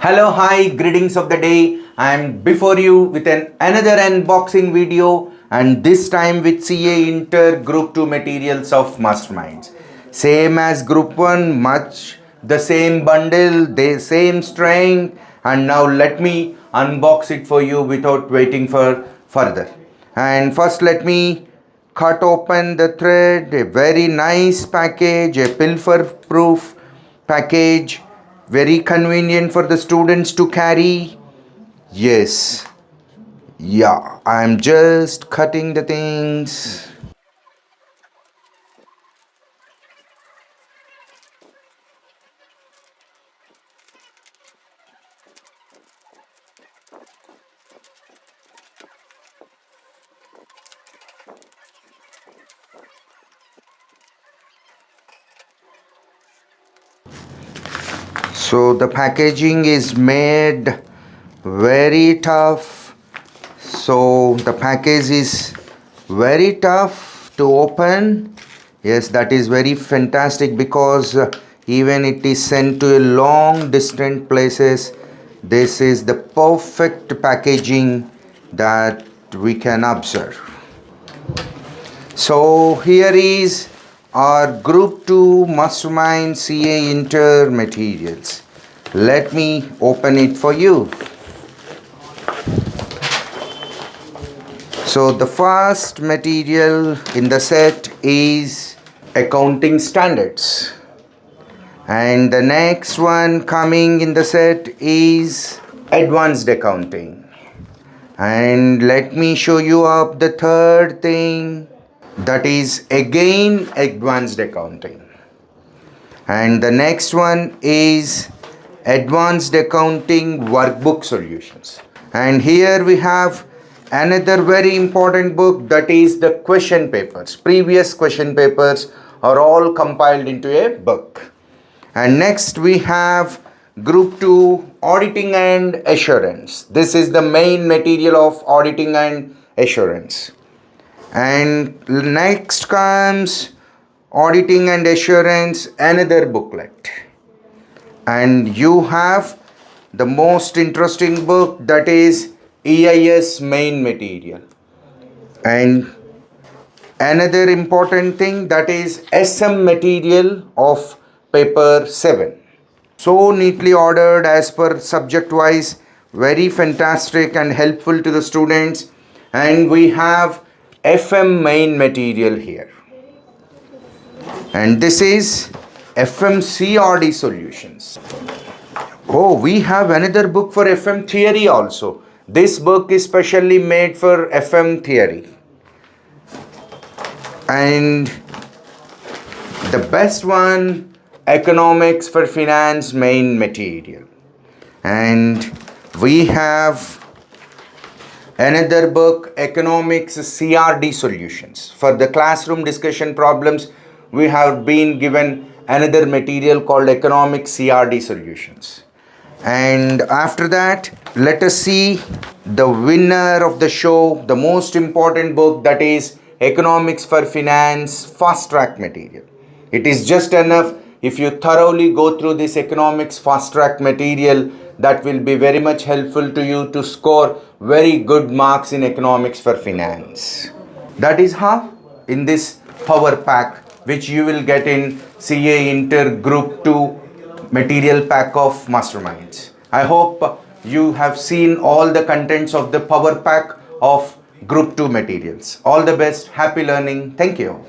Hello, hi, greetings of the day. I am before you with another unboxing video, and this time with CA Inter Group 2 materials of Masterminds. Same as Group 1, much the same bundle, the same strength, and now let me unbox it for you without waiting for further. And first let me cut open the thread, a very nice package, a pilfer proof package, very convenient for the students to carry. Yes, yeah, I'm just cutting the things. So the packaging is made very tough. So the package is very tough to open. Yes, that is very fantastic because even it is sent to a long distant places. This is the perfect packaging that we can observe. So here is our Group 2 Mastermind CA Inter materials. Let me open it for you. So the first material in the set is accounting standards, and the next one coming in the set is advanced accounting. And let me show you up the third thing, that is again advanced accounting, and the next one is advanced accounting workbook solutions. And here we have another very important book, that is the question papers. Previous question papers are all compiled into a book. And next we have Group 2 Auditing and Assurance. This is the main material of auditing and assurance. And next comes Auditing and Assurance, another booklet. And you have the most interesting book, that is EIS main material. And another important thing, that is SM material of paper 7. So neatly ordered as per subject wise, very fantastic and helpful to the students. And we have FM main material here. And this is FM CRD solutions. Oh, we have another book for FM theory also. This book is specially made for FM theory. And the best one, Economics for Finance main material. And we have another book, Economics CRD solutions. For the classroom discussion problems, we have been given another material called Economics CRD solutions. And after that, let us see the winner of the show, the most important book, that is Economics for Finance Fast Track material. It is just enough if you thoroughly go through this Economics Fast Track material. That will be very much helpful to you to score very good marks in Economics for Finance. That is how in this power pack, which you will get in CA Inter Group 2 material pack of Masterminds. I hope you have seen all the contents of the power pack of Group 2 materials. All the best. Happy learning. Thank you.